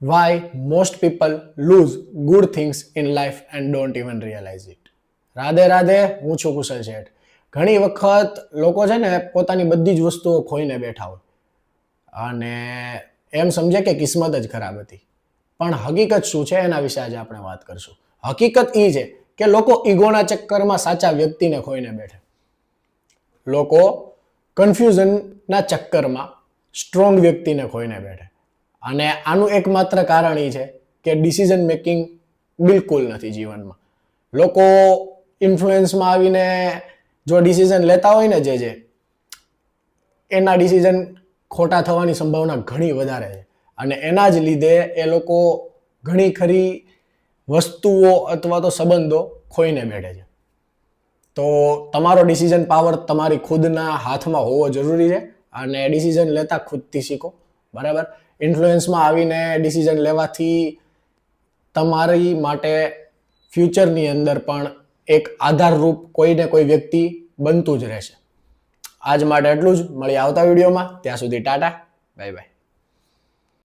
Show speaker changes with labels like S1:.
S1: Why most people lose good things in life and don't even realize it. Radhe Radhe, હું છું કુશલ શેઠ. ઘણી વખત લોકો છે ને પોતાની બધી જ વસ્તુઓ ખોઈને બેઠા હોય અને એમ સમજે કે કિસ્મત જ ખરાબ હતી. પણ હકીકત શું છે એના વિશે આજે આપણે વાત કરશું. હકીકત એ છે કે લોકો ઈગોના ચક્કરમાં સાચા વ્યક્તિને ખોઈને બેઠે. લોકો કન્ફ્યુઝનના ચક્કરમાં સ્ટ્રોંગ વ્યક્તિને ખોઈને બેઠે. અને આનું એકમાત્ર કારણ એ છે કે ડિસિઝન મેકિંગ બિલકુલ નથી જીવનમાં. લોકો ઇન્ફ્લુઅન્સમાં આવીને જો ડિસિઝન લેતા હોય ને જે એના ડિસિઝન ખોટા થવાની સંભાવના ઘણી વધારે છે. અને એના જ લીધે એ લોકો ઘણી ખરી વસ્તુઓ અથવા તો સંબંધો ખોઈને બેઠે છે. તો તમારો ડિસિઝન પાવર તમારી ખુદના હાથમાં હોવો જરૂરી છે અને ડિસિઝન લેતા ખુદથી શીખો. બરાબર? ઇન્ફ્લુઅન્સમાં આવીને ડિસિઝન લેવાથી તમારી માટે ફ્યુચરની અંદર પણ એક આધારરૂપ કોઈને કોઈ વ્યક્તિ બનતું જ રહેશે. આજ માટે એટલું જ. મળીએ આવતા વિડીયોમાં. ત્યાં સુધી ટાટા, બાય બાય.